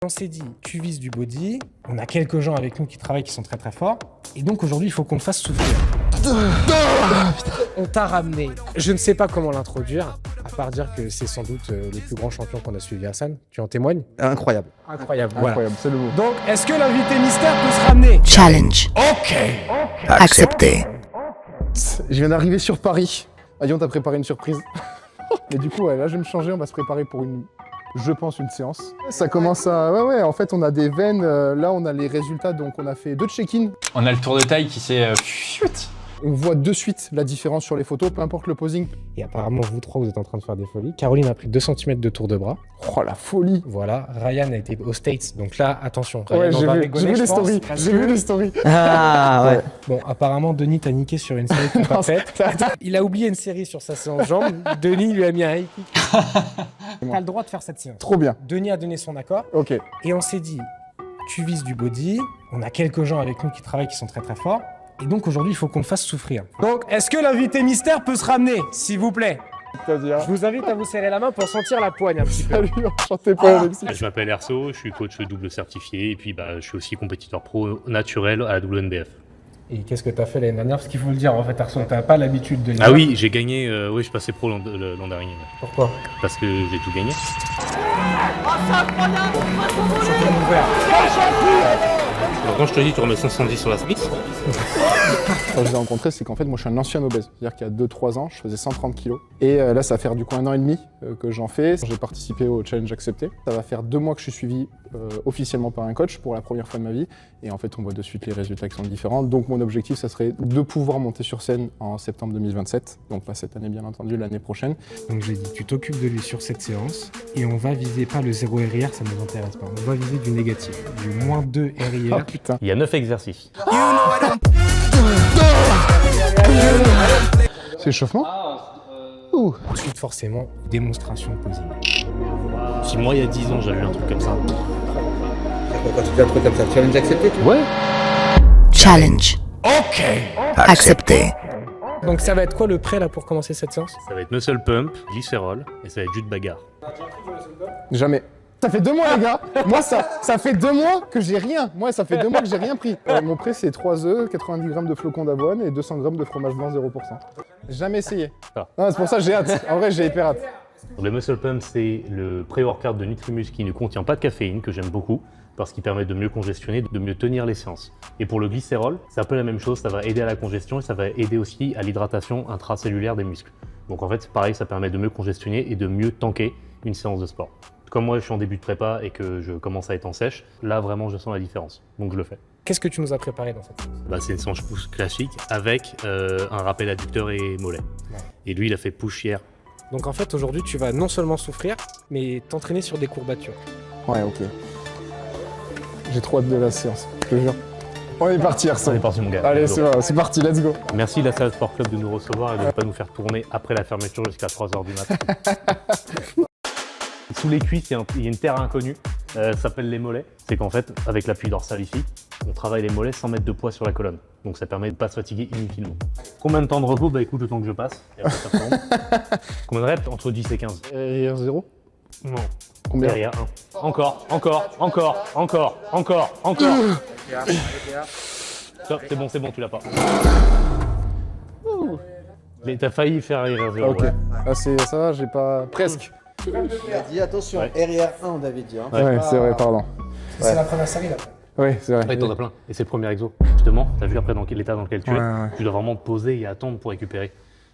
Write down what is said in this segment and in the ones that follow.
On s'est dit, tu vises du body, on a quelques gens avec nous qui travaillent qui sont très très forts, et donc aujourd'hui il faut qu'on te fasse souffrir. On t'a ramené, je ne sais pas comment l'introduire, à part dire que c'est sans doute le plus grand champion qu'on a suivi à Hassan, tu en témoignes? Incroyable. Incroyable, voilà. Incroyable, c'est le mot. Donc, est-ce que l'invité mystère peut se ramener? Challenge. Ok. Accepté. Je viens d'arriver sur Paris. Vas-y, on t'a préparé une surprise. Et du coup, ouais, là je vais me changer, on va se préparer pour je pense, une séance. Ça commence à... Ouais, en fait, on a des veines. Là, on a les résultats, donc on a fait 2 check-in. On a le tour de taille qui s'est... On voit de suite la différence sur les photos, peu importe le posing. Et apparemment, vous trois, vous êtes en train de faire des folies. Caroline a pris 2 cm de tour de bras. Oh, la folie. Voilà, Ryan a été aux States, donc là, attention. Ouais, Ryan, on va j'ai rigoler, vu je les pense, stories. parce J'ai que- vu les stories. Ah ouais. Bon, apparemment, Denis t'a niqué sur une série qui pas faite. Il a oublié une série sur sa séance jambes. Denis lui a mis un high kick. T'as le droit de faire cette séance. Trop bien. Denis a donné son accord. Ok. Et on s'est dit, tu vises du body, on a quelques gens avec nous qui travaillent qui sont très très forts, et donc aujourd'hui il faut qu'on te fasse souffrir. Donc est-ce que l'invité mystère peut se ramener, s'il vous plaît? C'est-à-dire... Je vous invite à vous serrer la main pour sentir la poigne un petit peu. Salut, enchanté, Paul. Je m'appelle Erso, je suis coach double certifié et puis je suis aussi compétiteur pro naturel à la WNBF. Et qu'est-ce que t'as fait l'année dernière? Parce qu'il faut le dire, en fait, Arson, t'as pas l'habitude de lire. Ah oui, j'ai gagné, oui, je suis passé pro l'an dernier, ouais. Pourquoi? Parce que j'ai tout gagné. Champion ouvert. Alors quand je te dis tu remets 510 sur la Smith, Quand je les ai rencontrés, c'est qu'en fait, moi, je suis un ancien obèse. C'est-à-dire qu'il y a 2-3 ans, je faisais 130 kilos. Et là, ça va faire du coup 1 an et demi que j'en fais. J'ai participé au challenge accepté. Ça va faire 2 mois que je suis suivi officiellement par un coach pour la première fois de ma vie. Et en fait, on voit de suite les résultats qui sont différents. Donc, mon objectif, ça serait de pouvoir monter sur scène en septembre 2027. Donc, pas cette année, bien entendu, l'année prochaine. Donc j'ai dit, tu t'occupes de lui sur cette séance, et on va viser pas le 0 RIR, ça ne nous intéresse pas. On va viser du négatif, du moins 2 Oh RIR. putain. il y a 9 exercices. C'est l'échauffement Ouh. Ensuite, forcément, démonstration de posing. Si moi il y a 10 ans j'avais eu un truc comme ça. Quand tu fais un truc comme ça, challenge accepté, tu vois. Ouais. Challenge. Ok. Accepté. Donc ça va être quoi le prêt là pour commencer cette séance? Ça va être muscle pump, glycérol et ça va être jus de bagarre. Jamais. Ça fait 2 mois, les gars. Moi, ça fait 2 mois que j'ai rien. Moi, ça fait 2 mois que j'ai rien pris. Mon prêt, c'est 3 œufs, 90 grammes de flocons d'avoine et 200 grammes de fromage blanc 0%. Jamais essayé. Ah. Non, c'est pour ça que j'ai hâte. En vrai, j'ai hyper hâte. Le muscle pump c'est le pré-workout de Nutrimus qui ne contient pas de caféine, que j'aime beaucoup, parce qu'il permet de mieux congestionner, de mieux tenir les séances. Et pour le glycérol, c'est un peu la même chose, ça va aider à la congestion et ça va aider aussi à l'hydratation intracellulaire des muscles. Donc en fait, c'est pareil, ça permet de mieux congestionner et de mieux tanker une séance de sport. Comme moi, je suis en début de prépa et que je commence à être en sèche, là vraiment je sens la différence, donc je le fais. Qu'est-ce que tu nous as préparé dans cette séance? C'est une séance push classique avec un rappel adducteur et mollet. Ouais. Et lui, il a fait push hier. Donc en fait, aujourd'hui, tu vas non seulement souffrir, mais t'entraîner sur des courbatures. Ouais, ok. J'ai trop hâte de la séance, je te jure. On est parti, On Arson. est parti mon gars. Allez, Let's go. c'est parti, let's go. Merci la salle Sport Club de nous recevoir et de ne pas nous faire tourner après la fermeture jusqu'à 3h du matin. Sous les cuisses, il y a une terre inconnue, ça s'appelle les mollets. C'est qu'en fait, avec l'appui dorsal ici, on travaille les mollets sans mettre de poids sur la colonne. Donc ça permet de ne pas se fatiguer inutilement. Combien de temps de repos? Bah écoute, le temps que je passe. Et après, ça tombe. Combien de reps? Entre 10 et 15. RIR 0 Non. Combien Derrière 1. Encore. Stop, c'est bon, tu l'as pas. Mais t'as failli faire RIR 0. Ok. Ah, ça va, j'ai pas... Presque. Il a dit attention, Ouais. RIR 1, on avait dit. Hein. Ouais, c'est vrai, pardon. C'est la première série là. Ouais, c'est vrai. Ouais, t'en as plein. Et c'est le premier exo. Justement, t'as vu après dans l'état dans lequel tu es. Ouais. Tu dois vraiment te poser et attendre pour récupérer.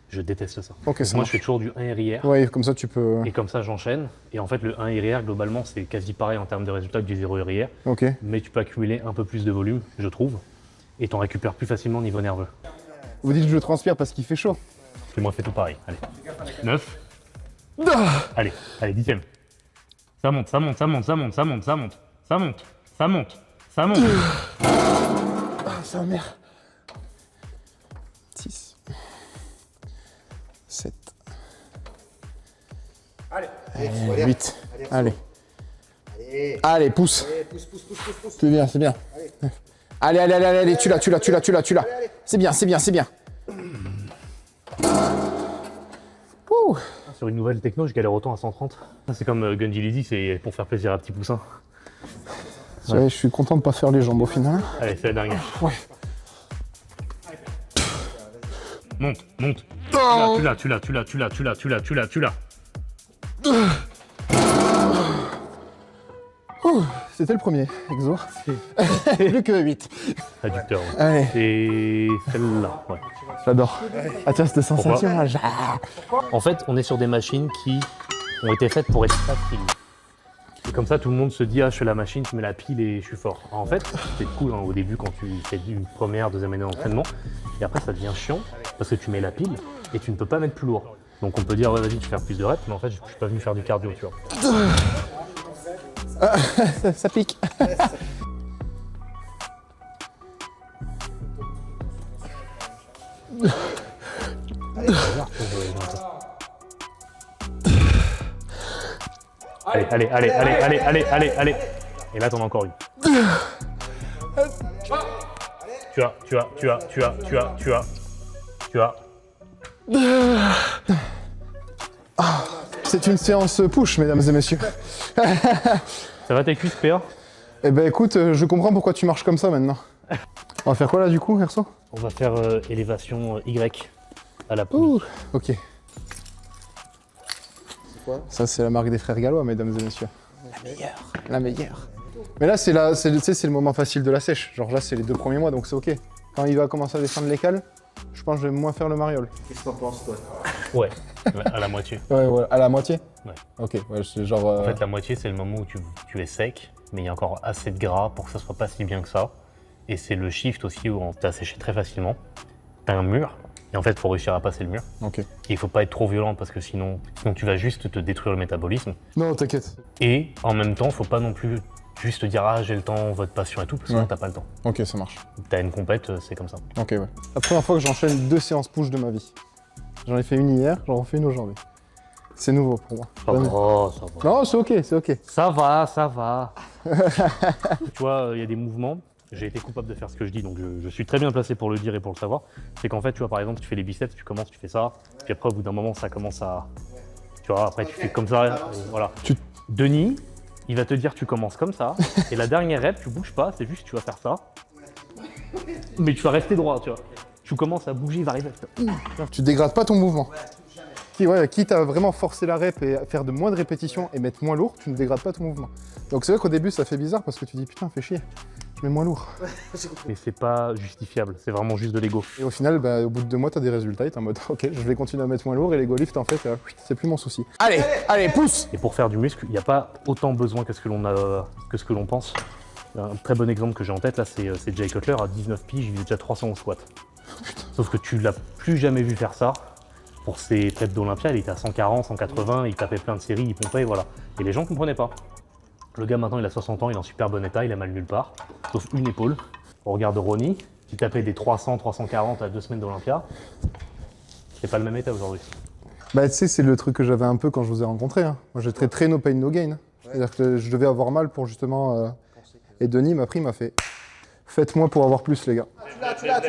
Je déteste ça. Ok, ça Moi, marche. je fais toujours du 1 RIR. Ouais, comme ça, tu peux... Et comme ça, j'enchaîne. Et en fait, le 1 RIR, globalement, c'est quasi pareil en termes de résultats que du 0 RIR. Ok. Mais tu peux accumuler un peu plus de volume, je trouve. Et t'en récupères plus facilement au niveau nerveux. Vous dites que je transpire parce qu'il fait chaud. Fais-moi fait tout pareil. Allez. 9. Allez, 10e. Ça monte. Ah, sa mère. 6. 7. Allez, 8. Allez. Allez, Allez, pousse. pousse. C'est bien, c'est bien. Allez, tu l'as. C'est bien. Sur une nouvelle techno, je galère autant à 130. Ça, c'est comme Gundy Lizzy, c'est pour faire plaisir à petit poussin. Ouais, je suis content de pas faire les jambes au final. Allez, c'est la dernière. Ouais. Monte, monte. Tu l'as. C'était le premier, exo. Plus que 8. Adducteur, ouais. Allez, Et celle-là, ouais. j'adore. Ah tiens, cette sensation là, En fait, on est sur des machines qui ont été faites pour être faciles. Et comme ça, tout le monde se dit, ah, je fais la machine, je mets la pile et je suis fort. En fait, c'est cool hein, au début quand tu fais une première, deuxième année d'entraînement. Et après, ça devient chiant parce que tu mets la pile et tu ne peux pas mettre plus lourd. Donc on peut dire, ouais, vas-y, tu fais plus de reps, mais en fait, je suis pas venu faire du cardio, tu vois. ça pique. Allez. Et là, t'en as encore une. Tu as. C'est une séance push, mesdames et messieurs. Ça va tes cuisses, PA? Eh ben écoute, je comprends pourquoi tu marches comme ça maintenant. On va faire quoi là du coup, Erso? On va faire élévation Y à la poulie. Ouh, ok. Ça c'est la marque des frères gallois, mesdames et messieurs. La meilleure. Mais là c'est le moment facile de la sèche. Genre là c'est les 2 premiers mois donc c'est ok. Quand il va commencer à descendre les cales, je pense que je vais moins faire le mariole. Qu'est-ce que t'en penses, toi? Ouais, à la moitié. Ouais, à la moitié? Ouais. Ok, ouais, c'est genre... En fait, la moitié, c'est le moment où tu es sec, mais il y a encore assez de gras pour que ça soit pas si bien que ça. Et c'est le shift aussi où on t'a séché très facilement. T'as un mur, et en fait, il faut réussir à passer le mur. Ok. Et il faut pas être trop violent parce que sinon tu vas juste te détruire le métabolisme. Non, t'inquiète. Et en même temps, faut pas non plus juste dire ah j'ai le temps, votre passion et tout, parce que Ouais. sinon t'as pas le temps. Ok, ça marche. T'as une compète, c'est comme ça. Ok, ouais. La première fois que j'enchaîne 2 séances push de ma vie. J'en ai fait une hier, j'en refais une aujourd'hui. C'est nouveau pour moi. Ça va. Non, c'est ok, c'est ok. Ça va. Tu vois, il y a des mouvements. J'ai été coupable de faire ce que je dis, donc je suis très bien placé pour le dire et pour le savoir. C'est qu'en fait, tu vois, par exemple, tu fais les biceps, tu fais ça, puis après, au bout d'un moment, ça commence à... Tu vois, après, tu fais comme ça, voilà. Denis, il va te dire tu commences comme ça, et la dernière rep, tu bouges pas, c'est juste tu vas faire ça. Mais tu vas rester droit, tu vois. Tu commences à bouger, il va arriver. Tu dégrades pas ton mouvement. Quitte à vraiment forcer la rep et à faire de moins de répétitions et mettre moins lourd, tu ne dégrades pas ton mouvement. Donc c'est vrai qu'au début ça fait bizarre parce que tu dis putain fais chier, je mets moins lourd. Mais c'est pas justifiable, c'est vraiment juste de l'ego. Et au final, bah, au bout de 2 mois t'as des résultats et t'es en mode ok je vais continuer à mettre moins lourd et l'ego lift en fait c'est plus mon souci. Allez, pousse. Et pour faire du muscle, il n'y a pas autant besoin que ce que l'on pense. Un très bon exemple que j'ai en tête là, c'est Jay Cutler à 19 piges, il faisait déjà 300 au squat. Sauf que tu l'as plus jamais vu faire ça. Pour ses têtes d'Olympia, il était à 140, 180, il tapait plein de séries, il pompait, voilà. Et les gens ne comprenaient pas. Le gars maintenant, il a 60 ans, il est en super bon état, il a mal nulle part, sauf une épaule. On regarde Ronnie, qui tapait des 300, 340 à 2 semaines d'Olympia. C'est pas le même état aujourd'hui. Bah tu sais c'est le truc que j'avais un peu quand je vous ai rencontré. Hein. Moi j'étais très no pain no gain. Hein. C'est-à-dire que je devais avoir mal pour justement... Et Denis m'a pris, il m'a fait faites-moi pour avoir plus les gars. Tu l'as,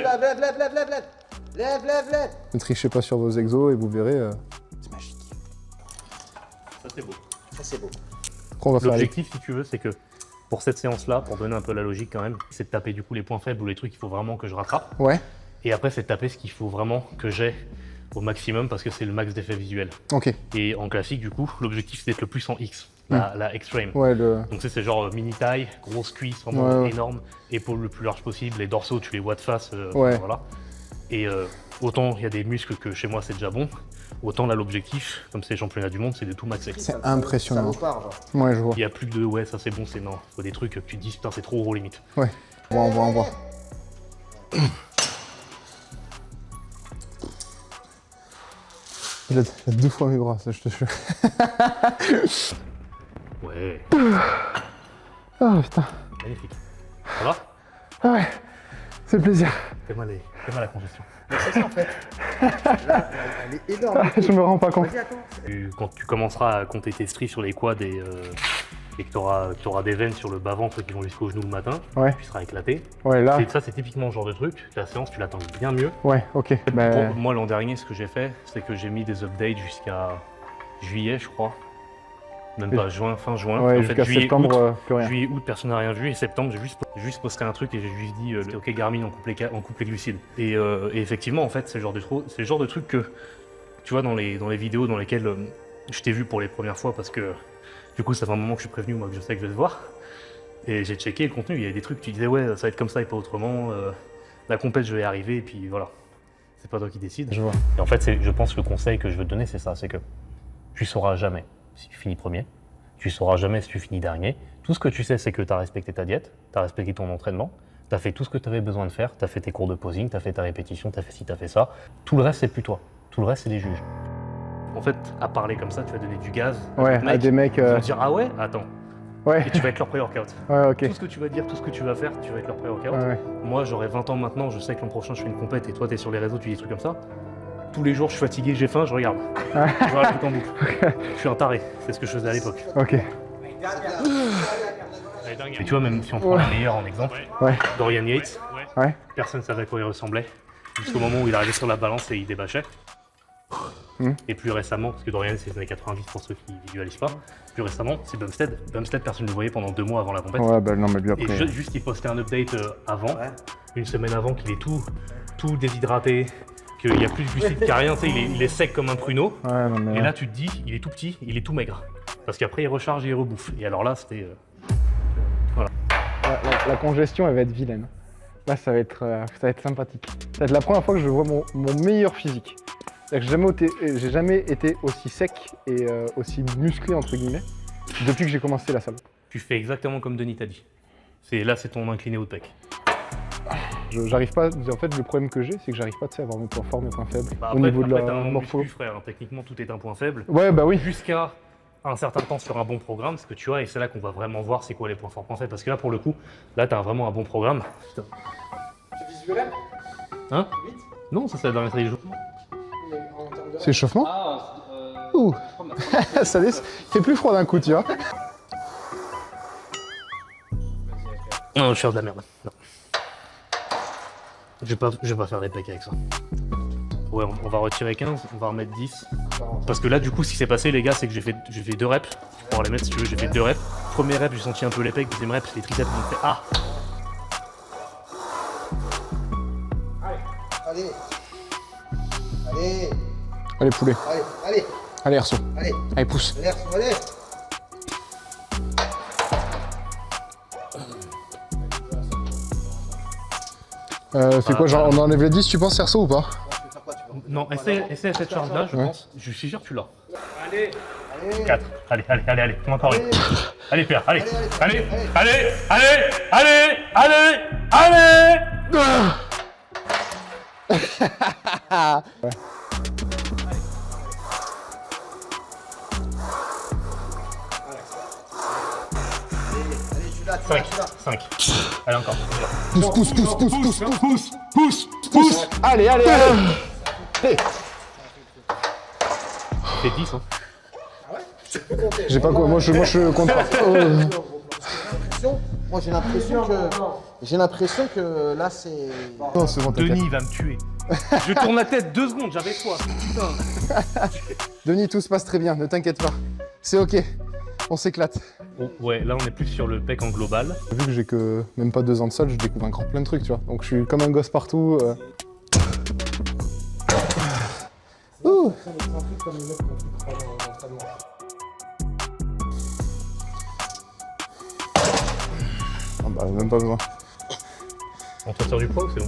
lève. Ne trichez pas sur vos exos et vous verrez, c'est magique. Ça c'est beau. Ça, c'est beau. Après, on va faire les... L'objectif, si tu veux, c'est que pour cette séance-là, pour donner un peu la logique quand même, c'est de taper du coup les points faibles ou les trucs qu'il faut vraiment que je rattrape. Ouais, Et après, c'est de taper ce qu'il faut vraiment que j'ai au maximum parce que c'est le max d'effet visuel. ok. Et en classique, du coup, l'objectif c'est d'être le plus en X, la extreme. Ouais, le... Donc c'est genre mini taille, grosse cuisse, vraiment Ouais. énorme, épaule le plus large possible, les dorsaux tu les vois de face, Ouais. voilà. Et autant il y a des muscles que chez moi c'est déjà bon, autant là l'objectif, comme c'est les championnats du monde, c'est de tout maxer. C'est Ça impressionnant. repart, genre. Ouais, je vois. Il y a plus de ouais ça c'est bon, c'est non. Il faut des trucs que tu te dis putain c'est trop gros limite. Ouais, on voit. Il a 2 fois mes bras, ça je te jure. Ouais, Ah putain. magnifique. Ça va? Ah ouais, c'est plaisir. Fais-moi la congestion. Mais c'est ça, en fait. Là, elle est énorme. Je me rends pas compte. Vas-y, attends. Quand tu commenceras à compter tes stries sur les quads et que tu auras des veines sur le bas-ventre qui vont jusqu'au genou le matin, Ouais. tu seras éclaté. Ouais, là. Et ça, c'est typiquement le genre de truc. La séance, tu l'attends bien mieux. Ouais, ok. Bah, Pour moi, l'an dernier, ce que j'ai fait, c'est que j'ai mis des updates jusqu'à juillet, je crois. Même pas juin, fin juin. Ouais, En fait, jusqu'à juillet, septembre, août, plus rien. juillet, août, personne n'a rien vu. Et septembre, j'ai juste posté un truc et j'ai juste dit ok Garmin, on coupe les glucides. Et effectivement, en fait, c'est le genre de truc que tu vois dans les vidéos dans lesquelles je t'ai vu pour les premières fois parce que du coup, ça fait un moment que je suis prévenu, moi, que je sais que je vais te voir. Et j'ai checké le contenu. Il y a des trucs, tu disais ouais, ça va être comme ça et pas autrement. La compète, je vais y arriver. Et puis voilà, c'est pas toi qui décides. Je vois. Et en fait, je pense que le conseil que je veux te donner, c'est ça, c'est que tu sauras jamais si tu finis premier, tu sauras jamais si tu finis dernier. Tout ce que tu sais, c'est que tu as respecté ta diète, tu as respecté ton entraînement, tu as fait tout ce que tu avais besoin de faire, tu as fait tes cours de posing, tu as fait ta répétition, tu as fait ci, tu as fait ça. Tout le reste, c'est plus toi. Tout le reste, c'est des juges. En fait, à parler comme ça, tu vas donner du gaz Ouais, à des mecs. Ils vont dire ah ouais, attends, Ouais, et tu vas être leur pré-workout. ouais, ok. Tout ce que tu vas dire, tout ce que tu vas faire, tu vas être leur pré-workout. Ouais, ouais. Moi, j'aurai 20 ans maintenant, je sais que l'an prochain, je fais une compète et toi, tu es sur les réseaux, tu dis des trucs comme ça. Tous les jours, je suis fatigué, j'ai faim, je regarde. Je regarde le truc en boucle. Je suis un taré, c'est ce que je faisais à l'époque. Ok. Et tu vois, même si on prend le meilleur en exemple, Ouais. Dorian Yates, Ouais. personne ne savait à quoi il ressemblait, jusqu'au moment où il arrivait sur la balance et il débâchait. Et plus récemment, parce que Dorian c'est les années 90 pour ceux qui ne visualisent pas, plus récemment, c'est Bumstead. Bumstead, personne ne le voyait pendant 2 mois avant la compète. Ouais, bah non, mais lui Et après. juste qu'il postait un update avant, une semaine avant, qu'il est tout déshydraté, qu'il n'y a plus de glucides, qu'il n'y a rien, tu sais, il est sec comme un pruneau. Ouais, non, mais. Et là, tu te dis, il est tout petit, il est tout maigre. Parce qu'après, il recharge et il rebouffe. Et alors là, c'était... La congestion, elle va être vilaine. Là, ça va être sympathique. Ça va être la première fois que je vois mon meilleur physique. C'est-à-dire que j'ai jamais été aussi sec et aussi musclé, entre guillemets, depuis que j'ai commencé la salle. Tu fais exactement comme Denis t'a dit. Là, c'est ton incliné haut de pec. J'arrive pas. En fait, le problème que j'ai, c'est que j'arrive pas à avoir mes points forts, mes points faibles. Bah, au après, niveau de t'as la un morpho. muscu, frère. Techniquement, tout est un point faible. Ouais, bah oui. Jusqu'à un certain temps sur un bon programme, ce que tu as, et c'est là qu'on va vraiment voir c'est quoi les points forts, points faibles. Parce que là, pour le coup, là, t'as vraiment un bon programme. Putain. Tu vises violette Hein? Non, ça, c'est la dernière série de jours. C'est échauffement. Ouh. Ça fait plus froid d'un coup, tu vois. Non, je vais faire de la merde. Non. Je vais pas faire des pecs avec ça. Ouais, on va retirer 15, on va remettre 10. Parce que là, du coup, ce qui s'est passé, les gars, c'est que j'ai fait 2 reps. Tu pourras les mettre si tu veux, j'ai fait 2 reps. Premier rep, j'ai senti un peu les pecs. Deuxième rep, les triceps m'ont fait ah. Allez. Allez. Allez, poulet. Allez. Allez. Allez, Erso. Allez. Allez, pousse. Allez. Allez. Fais quoi, genre, on enlève les 10, tu penses, Erso, ou pas? Non, essaie cette charge-là, je pense. Je suis sûr que tu l'as. Allez. 4. Allez. Fais encore une. Allez, Pierre, allez. Allez. Allez, tu l'as, tu l'as, tu l'as. 5. Allez, encore. Pousse. Allez. Fais 10, hein. J'ai pas quoi, moi je compte pas. Moi j'ai l'impression que là c'est. Non, c'est bon, t'inquiète. Denis, il va me tuer. Je tourne la tête 2 secondes, j'avais toi. Putain. Denis, tout se passe très bien, ne t'inquiète pas. C'est ok, on s'éclate. Oh, ouais, là on est plus sur le pec en global. Vu que j'ai que même pas 2 ans de salle, je découvre encore plein de trucs, tu vois. Donc je suis comme un gosse partout. Ouh. Ah bah même pas besoin. On te retire du poids ou c'est bon?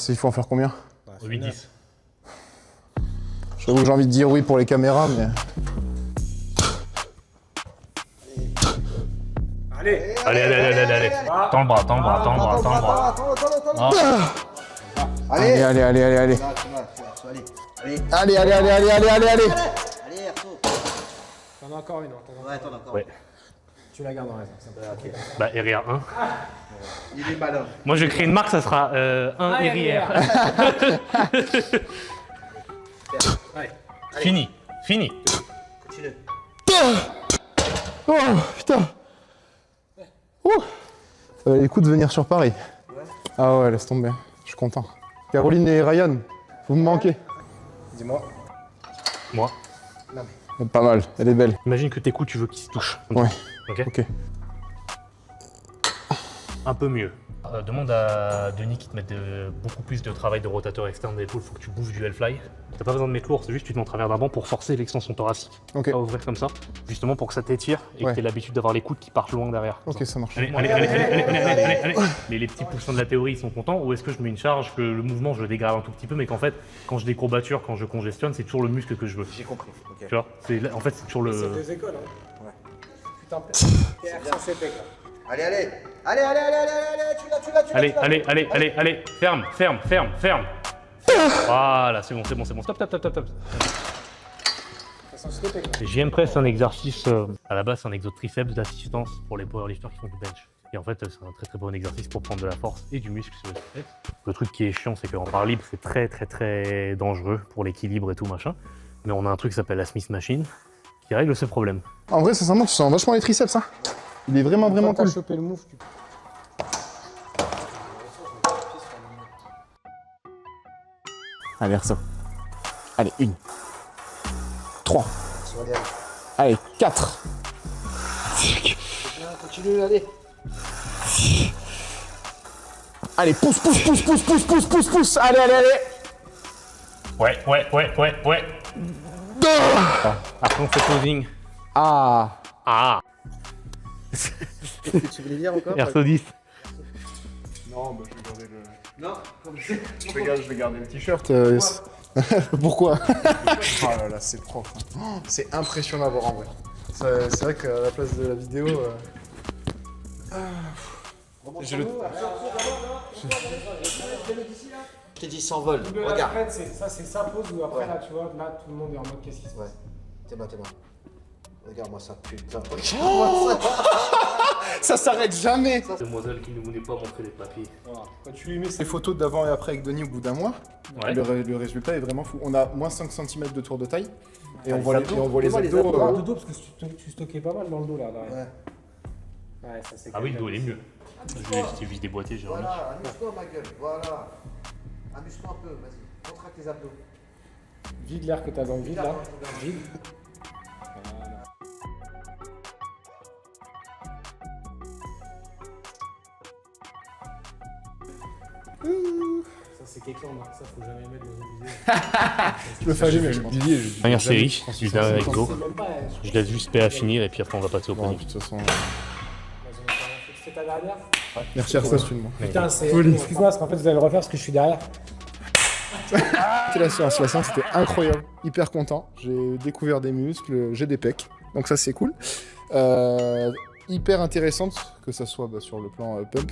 Il faut en faire combien? 8-10. J'avoue que j'ai envie de dire oui pour les caméras, mais... Allez. Allez. Tends le bras. Attends. Allez. Allez, Allez. allez. Allez. Allez, Erso. T'en as encore une. Ouais, attends encore. Ouais. Tu la gardes en raison. Bah, RR 1. Il est malin. Moi je vais créer une marque, ça sera 1 RIR. Allez. Fini. Continue. Oh putain. Les coups de venir sur Paris. Ah ouais, laisse tomber. Je suis content. Caroline et Ryan, vous me manquez. Dis-moi. Moi. Pas mal, elle est belle. Imagine que tes coups, tu veux qu'ils se touchent. Ouais. Ok. Ok. Un peu mieux. Demande à Denis qui te mette beaucoup plus de travail de rotateur externe d'épaule, il faut que tu bouges du Hellfly. T'as pas besoin de mettre lourd, c'est juste que tu te mets en travers d'un banc pour forcer l'extension thoracique. Ok. À ouvrir comme ça, justement pour que ça t'étire et Ouais. que t'aies l'habitude d'avoir les coudes qui partent loin derrière. Ok, ça marche. Allez. Les petits poussins de la théorie, ils sont contents. Ou est-ce que je mets une charge, que le mouvement, je le dégrade un tout petit peu, mais qu'en fait, quand je décourbature, quand je congestionne, c'est toujours le muscle que je veux. J'ai compris. Ok. Tu vois, en fait, c'est toujours le... C'est deux écoles, hein. Ouais. Putain, PR sans CP, quoi. Allez, tu l'as. Allez, ferme. Voilà, c'est bon. Stop. Les JM Press, c'est un exercice, à la base, c'est un exo de triceps d'assistance pour les powerlifters qui font du bench. Et en fait, c'est un très très bon exercice pour prendre de la force et du muscle sur les triceps. Le truc qui est chiant, c'est qu'en barre libre, c'est très dangereux pour l'équilibre et tout machin. Mais on a un truc qui s'appelle la Smith Machine qui règle ce problème. En vrai, sincèrement, tu sens vachement les triceps, hein. Il est vraiment Quand cool. t'as chopé le move, tu... Allez, ressaut. Allez, 1. 3. Allez, 4. Continue, allez. Allez, pousse. Allez. Ouais. Après, on fait posing. Ah. Tu voulais dire encore? Erso 10. Non, bah, je vais garder le... Non, comme ça. Je vais garder le t-shirt. Pourquoi? Oh là là, c'est propre. Hein. Oh, c'est impressionnant à voir en vrai. C'est vrai qu'à la place de la vidéo... J'ai le... Je t'ai dit s'envole. Regarde. Après, c'est sa pause où après, là, tu vois, là, tout le monde est en mode qu'est-ce qui se passe. Ouais. T'es bon. Regarde-moi ça, putain. Ça s'arrête jamais. Demoiselle qui ne voulait pas montrer les papiers. Voilà. Quand tu lui mets ces photos d'avant et après avec Denis au bout d'un mois, Ouais. le résultat est vraiment fou. On a moins 5 cm de tour de taille et on les voit les, abdos. et on voit les Fais-moi les abdos. abdos. De dos, parce que tu stockais pas mal dans le dos, là. Ouais. Ouais, ça c'est... Ah oui, le dos, il est mieux. Je vis des boîtiers, j'ai remis. Voilà, amuse-toi ma gueule. Voilà. Amuse-toi un peu, vas-y. Contracte tes abdos. Vide l'air que t'as dans le vide, là. Vide. Voilà. Ça c'est quelque chose, on marque ça, faut jamais mettre dans une vidéo. Je le fais jamais, je pense. Dernière série, du dernier avec Go. C'est même pas... Je laisse juste PA finir et puis après on va passer au Bon, panier. de toute façon... C'est ta dernière? Merci Arsa, tu le montres. Putain, c'est... Excuse-moi, parce qu'en fait, vous allez le refaire parce que je suis derrière. C'était la séance 60, c'était incroyable. Hyper content. J'ai découvert des muscles, j'ai des pecs. Donc ça, c'est cool. Hyper intéressante, que ça soit sur le plan pump,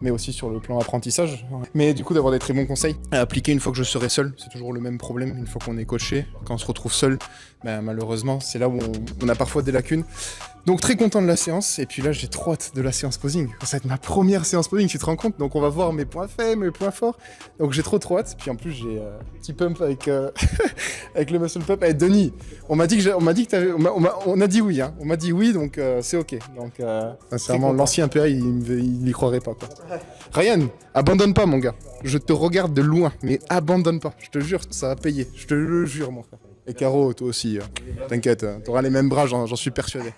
mais aussi sur le plan apprentissage. Mais du coup, d'avoir des très bons conseils à appliquer une fois que je serai seul, c'est toujours le même problème. Une fois qu'on est coaché, quand on se retrouve seul, ben, malheureusement, c'est là où on a parfois des lacunes. Donc très content de la séance, et puis là j'ai trop hâte de la séance posing. Ça va être ma première séance posing, tu te rends compte? Donc on va voir mes points faibles, mes points forts. Donc j'ai trop hâte, puis en plus j'ai un petit pump avec, avec le muscle pump. Eh Denis, on m'a dit que t'avais... On a dit oui, hein. On m'a dit oui, donc c'est ok. Donc sincèrement, l'ancien PA, il n'y croirait pas, quoi. Ryan, abandonne pas mon gars. Je te regarde de loin, mais abandonne pas. Je te jure, ça va payer. Je te le jure mon frère. Et Caro, toi aussi, t'inquiète, t'auras les mêmes bras, j'en suis persuadé.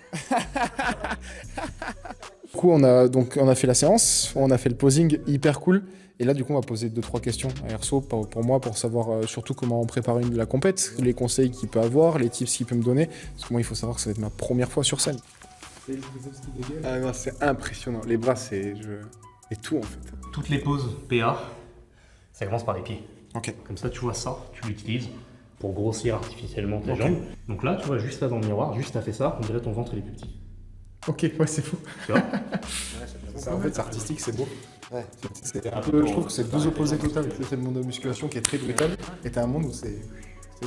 Du coup, on a fait la séance, on a fait le posing hyper cool. Et là, du coup, on va poser 2-3 questions à Erso pour moi, pour savoir surtout comment préparer la compète, les conseils qu'il peut avoir, les tips qu'il peut me donner. Parce que moi, il faut savoir que ça va être ma première fois sur scène. Ah non, c'est impressionnant. Les bras, c'est... Et tout, en fait. Toutes les poses PA, ça commence par les pieds. Ok. Comme ça, tu vois ça, tu l'utilises pour grossir artificiellement tes jambes. Donc là, tu vois, juste là dans le miroir, juste t'as fait ça, on dirait ton ventre il est plus petit. Ok, ouais, c'est fou. Tu vois? Ça, en fait, c'est artistique, c'est beau. Ouais. C'est un peu, je trouve que c'est deux opposés total. C'est le monde de la musculation qui est très brutal, et t'as un monde où c'est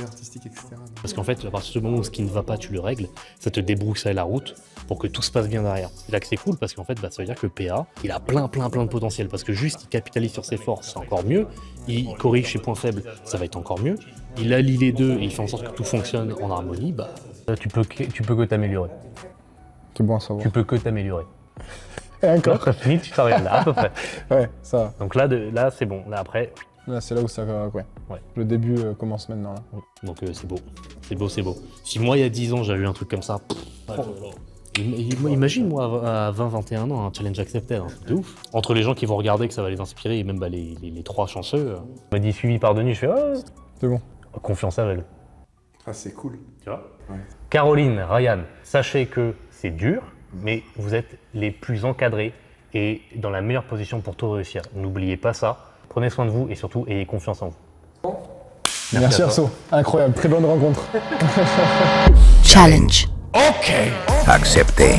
artistique, etc. Parce qu'en fait, à partir du moment où ce qui ne va pas, tu le règles, ça te débroussaille la route pour que tout se passe bien derrière. C'est là que c'est cool parce qu'en fait, ça veut dire que le PA, il a plein de potentiel parce que juste il capitalise sur ses forces, c'est encore mieux. Il corrige ses points faibles, ça va être encore mieux. Il allie les deux et il fait en sorte que tout fonctionne en harmonie. Bah, tu peux que t'améliorer. C'est bon à savoir. Tu peux que t'améliorer. Et encore. Après fini, tu t'arrêtes là à peu près. Ouais, ça va. Donc là, c'est bon. Là après, Là, c'est là où ça. Ouais. Ouais. Le début commence maintenant. Là. Donc c'est beau. C'est beau, c'est beau. Si moi, il y a 10 ans, j'avais eu un truc comme ça. Imagine, moi, à 20-21 ans, un challenge accepté, un truc de ouf. Entre les gens qui vont regarder, que ça va les inspirer, et même bah, les 3 chanceux. On m'a dit suivi par Denis, je fais C'est bon. confiance aveugle. Ah, c'est cool. Tu vois Ouais. Caroline, Ryan, sachez que c'est dur, mais vous êtes les plus encadrés et dans la meilleure position pour tout réussir. N'oubliez pas ça. Prenez soin de vous et surtout ayez confiance en vous. Merci à toi. Arso. Incroyable. Très bonne rencontre. Challenge. Accepté.